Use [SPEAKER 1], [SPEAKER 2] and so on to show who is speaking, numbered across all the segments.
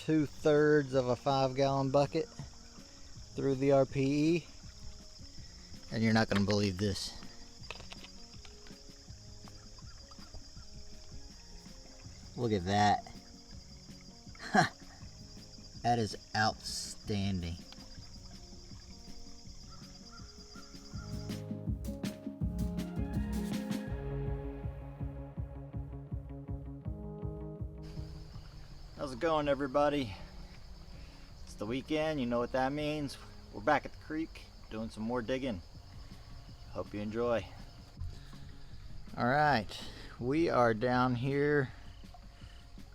[SPEAKER 1] 2/3 of a 5-gallon bucket through the RPE, and you're not going to believe this. Look at that. That is outstanding. How's it going, everybody? It's the weekend, you know what that means. We're back at the creek doing some more digging. Hope you enjoy. Alright, we are down here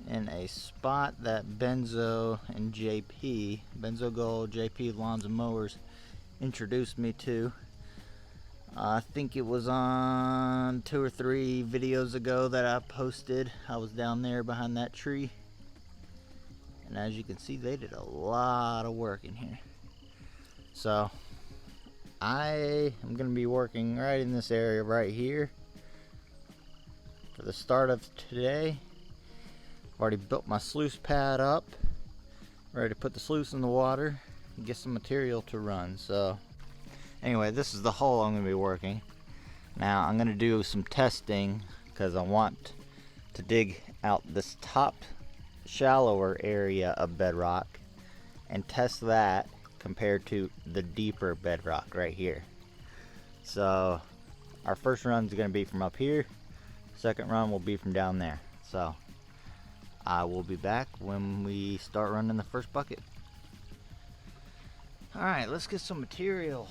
[SPEAKER 1] in a spot that Benzo and JP, Benzo Gold, JP Lawns and Mowers, introduced me to. I think it was on 2 or 3 videos ago that I posted. I was down there behind that tree. And as you can see, they did a lot of work in here. So I am going to be working right in this area right here for the start of today. I've already built my sluice pad up, ready to put the sluice in the water and get some material to run. So anyway, this is the hole I'm going to be working. Now I'm going to do some testing because I want to dig out this top shallower area of bedrock and test that compared to the deeper bedrock right here. So our first run is going to be from up here, second run will be from down there. So I will be back when we start running the first bucket. Alright, let's get some material.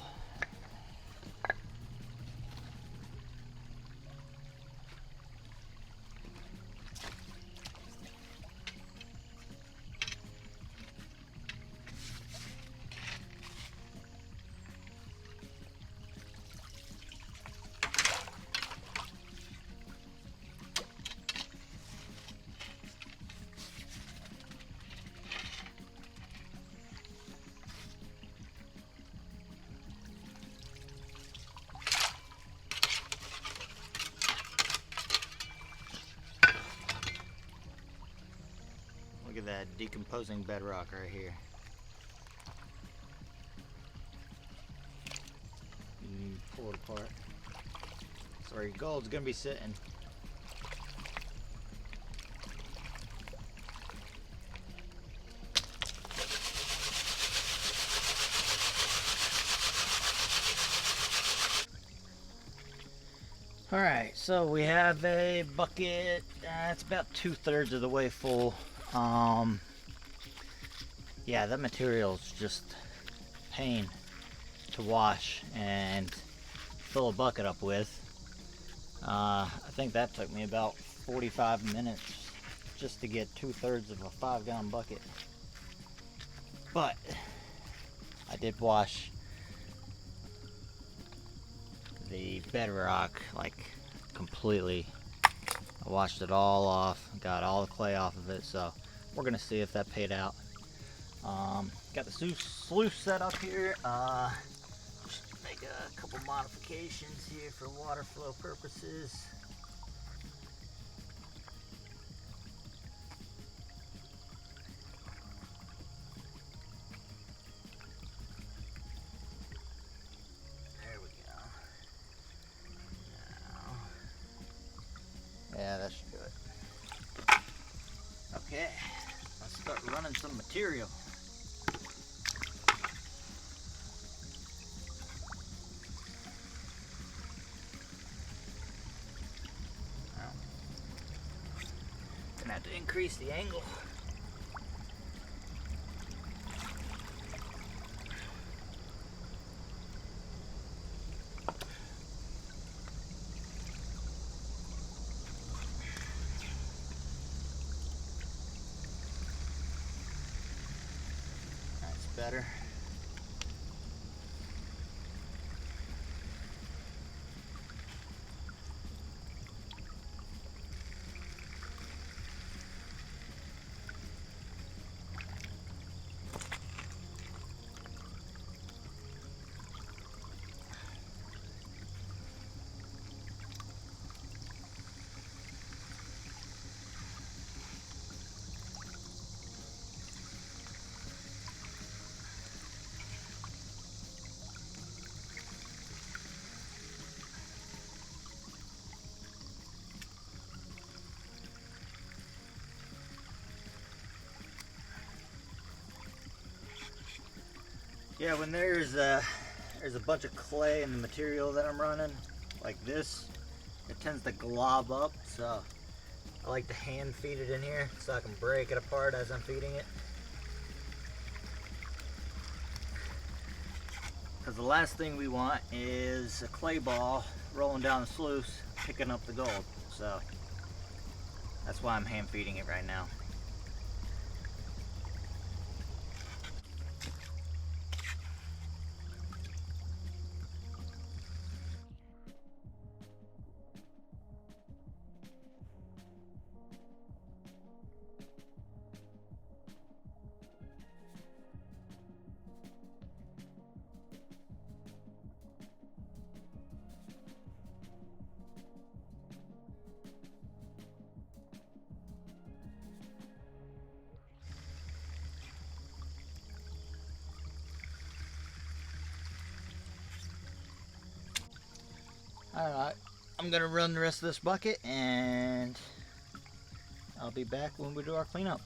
[SPEAKER 1] Look at that decomposing bedrock right here. You pull it apart. That's where your gold's gonna be sitting. Alright, so we have a bucket, it's about 2/3 of the way full. Yeah, that material is just pain to wash and fill a bucket up with. I think that took me about 45 minutes just to get 2/3 of a 5-gallon bucket. But I did wash the bedrock like completely. I washed it all off, got all the clay off of it, so we're gonna see if that paid out. Got the sluice set up here. Just make a couple modifications here for water flow purposes. There we go. Now, yeah, that should do it. Okay, let's start running some material. Gonna have to increase the angle. That's better. Yeah, when there's a bunch of clay in the material that I'm running, like this, it tends to glob up, so I like to hand feed it in here so I can break it apart as I'm feeding it. Because the last thing we want is a clay ball rolling down the sluice picking up the gold. So that's why I'm hand feeding it right now. Alright, I'm gonna run the rest of this bucket and I'll be back when we do our cleanup.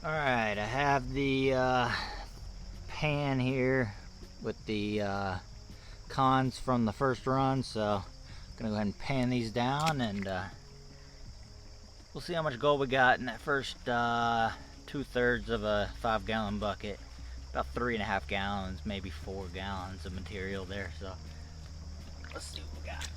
[SPEAKER 1] Alright, I have the pan here with the cons from the first run, so I'm gonna go ahead and pan these down and we'll see how much gold we got in that first 2/3 of a 5-gallon bucket. About 3.5 gallons, maybe 4 gallons of material there, so let's see what we got.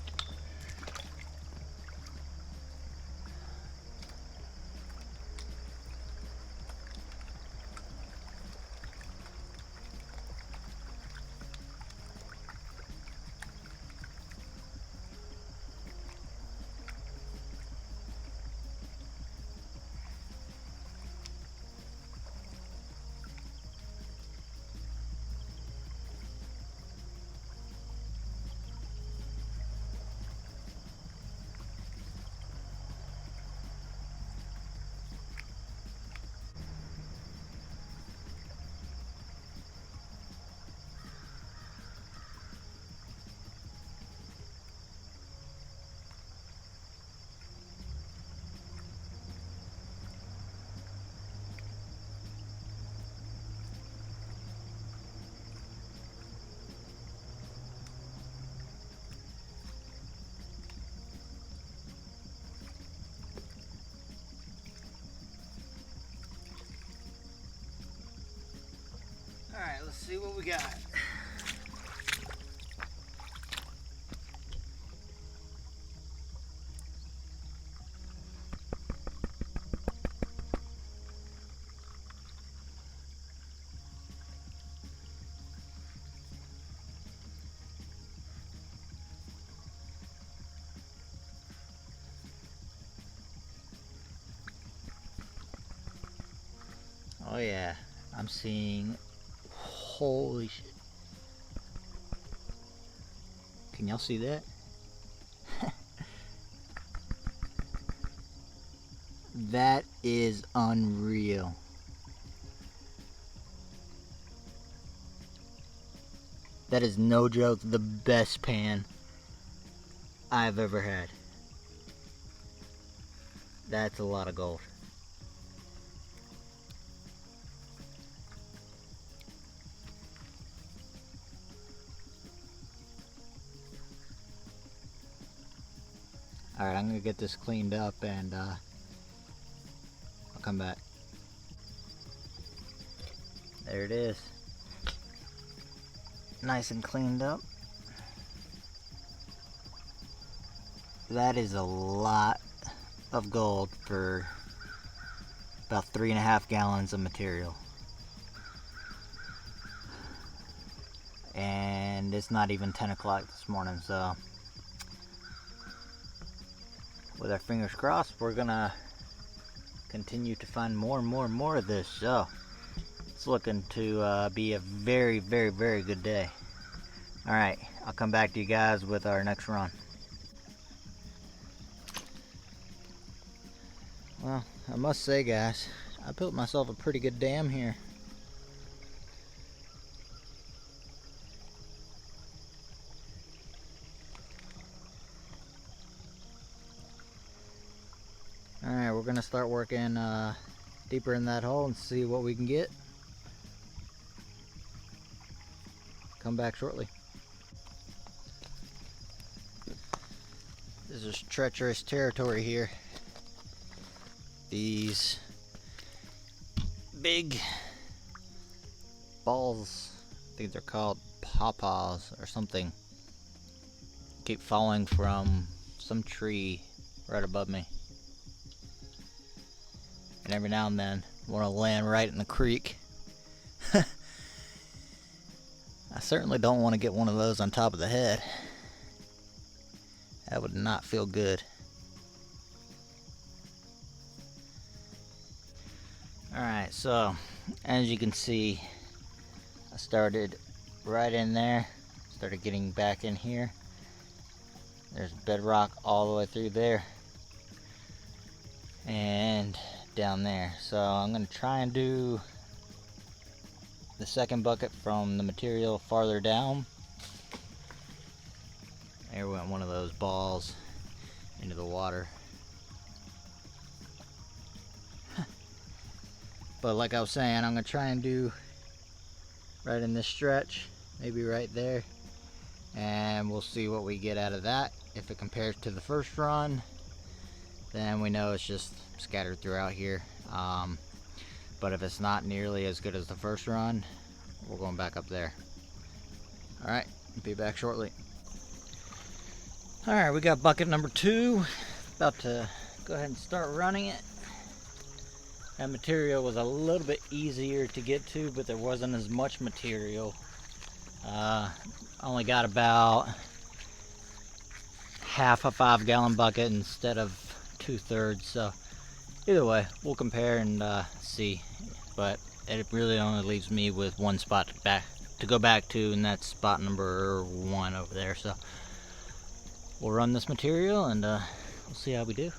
[SPEAKER 1] Alright, let's see what we got. Oh yeah, I'm seeing, holy shit. Can y'all see that? That is unreal. That is no joke the best pan I've ever had. That's a lot of gold. Alright, I'm gonna get this cleaned up and I'll come back. There it is. Nice and cleaned up. That is a lot of gold for about 3.5 gallons of material. And it's not even 10 o'clock this morning, so with our fingers crossed, we're gonna continue to find more and more and more of this. So it's looking to be a very, very, very good day. All right, I'll come back to you guys with our next run. Well, I must say, guys, I built myself a pretty good dam here. Alright, we're we're gonna start working deeper in that hole and see what we can get. Come back shortly. This is treacherous territory here. These big balls, I think they're called pawpaws or something, keep falling from some tree right above me. And every now and then want to land right in the creek. I certainly don't want to get one of those on top of the head. That would not feel good. Alright, so as you can see, I started right in there, started getting back in here. There's bedrock all the way through there and down there. So I'm going to try and do the second bucket from the material farther down. There went one of those balls into the water. But like I was saying, I'm going to try and do right in this stretch, maybe right there, and we'll see what we get out of that. If it compares to the first run, then we know it's just scattered throughout here. But if it's not nearly as good as the first run, we're going back up there. Alright, be back shortly. Alright, we got bucket number 2. About to go ahead and start running it. That material was a little bit easier to get to, but there wasn't as much material. I only got about half a 5-gallon bucket instead of 2/3. So either way, we'll compare and see. But it really only leaves me with one spot to go back to, and that's spot number 1 over there. So we'll run this material and we'll see how we do.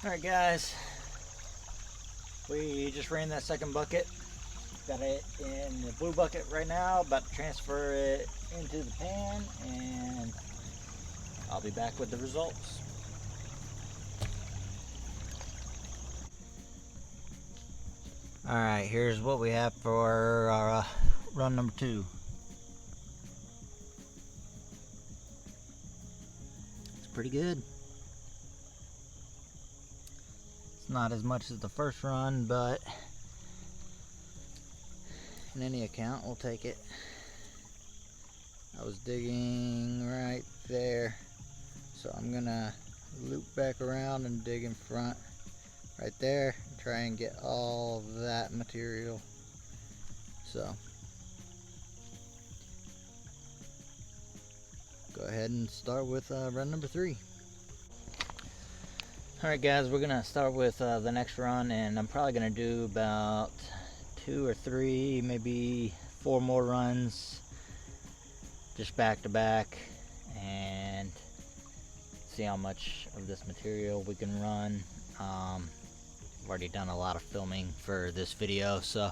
[SPEAKER 1] Alright guys, we just ran that second bucket. Got it in the blue bucket right now, about to transfer it into the pan, and I'll be back with the results. Alright, here's what we have for our run number 2. It's pretty good. Not as much as the first run, but in any account, we'll take it. I was digging right there, so I'm gonna loop back around and dig in front right there and try and get all that material. So go ahead and start with run number 3. Alright guys, we're going to start with the next run, and I'm probably going to do about 2 or 3, maybe 4 more runs, just back to back, and see how much of this material we can run. I've already done a lot of filming for this video, so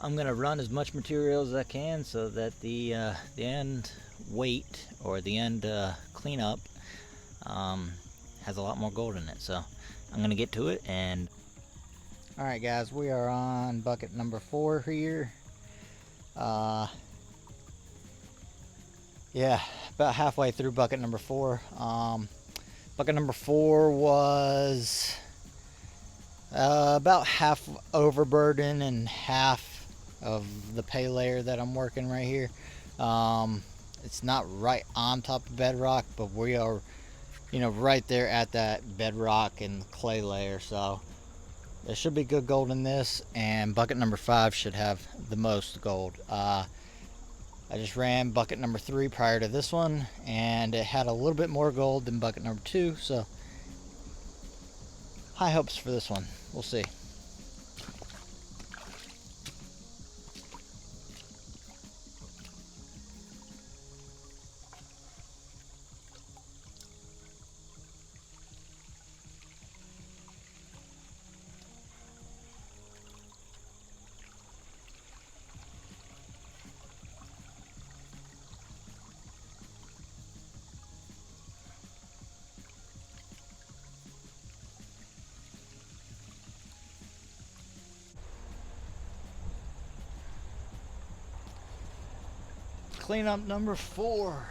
[SPEAKER 1] I'm going to run as much material as I can so that the end weight, or the end cleanup, has a lot more gold in it. So I'm gonna get to it. And alright guys, we are on bucket number 4 here. Yeah, about halfway through bucket number 4. Bucket number 4 was about half overburden and half of the pay layer that I'm working right here. It's not right on top of bedrock, but we are, right there at that bedrock and clay layer. So there should be good gold in this, and bucket number 5 should have the most gold. I just ran bucket number 3 prior to this one, and it had a little bit more gold than bucket number 2, so high hopes for this one. We'll see. Cleanup number 4.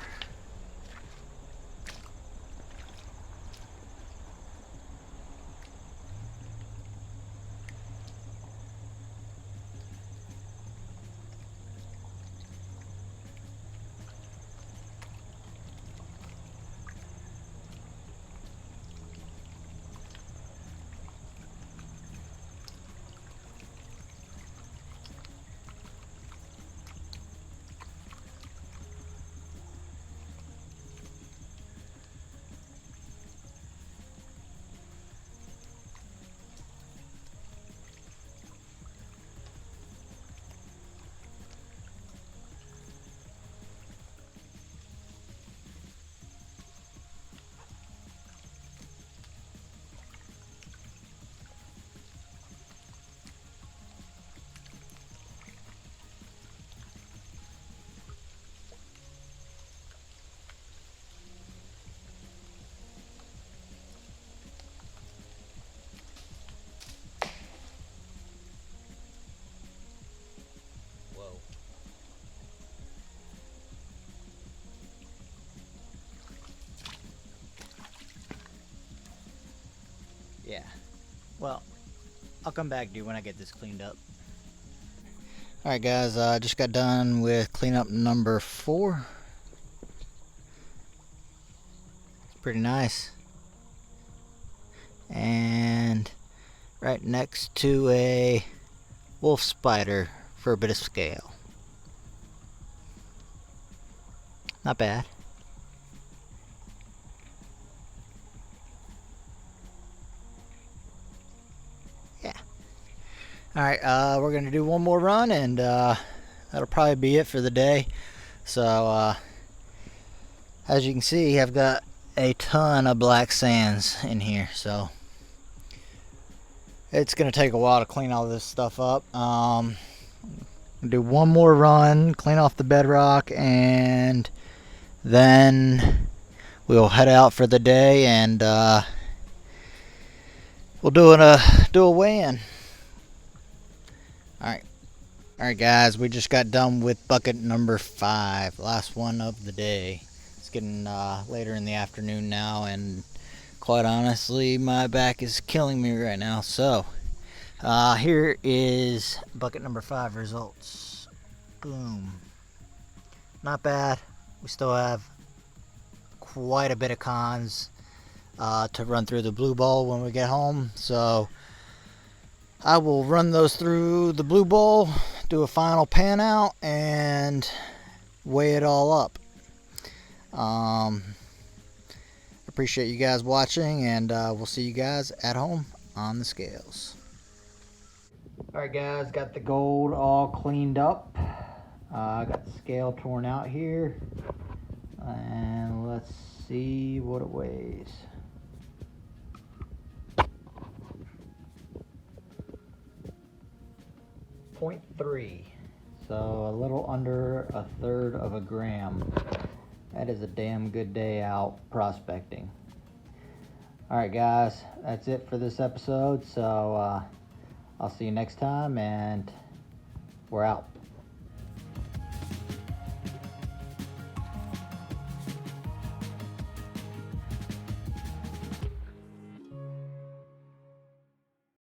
[SPEAKER 1] Yeah. Well, I'll come back to you when I get this cleaned up. Alright guys, I just got done with cleanup number 4. It's pretty nice. And right next to a wolf spider for a bit of scale. Not bad. Alright, we're going to do one more run, and that'll probably be it for the day. So, as you can see, I've got a ton of black sands in here, so it's going to take a while to clean all this stuff up. Do one more run, clean off the bedrock, and then we'll head out for the day, and we'll do a weigh-in. Alright guys, we just got done with bucket number 5, last one of the day. It's getting later in the afternoon now, and quite honestly, my back is killing me right now. So, here is bucket number 5 results. Boom. Not bad. We still have quite a bit of cons to run through the blue ball when we get home. So, I will run those through the blue bowl, do a final pan out, and weigh it all up. Appreciate you guys watching, and we'll see you guys at home on the scales. Alright guys, got the gold all cleaned up. Got the scale torn out here, and let's see what it weighs. 0.3, so a little under 1/3 of a gram. That is a damn good day out prospecting. Alright guys, that's it for this episode, so I'll see you next time, and we're out.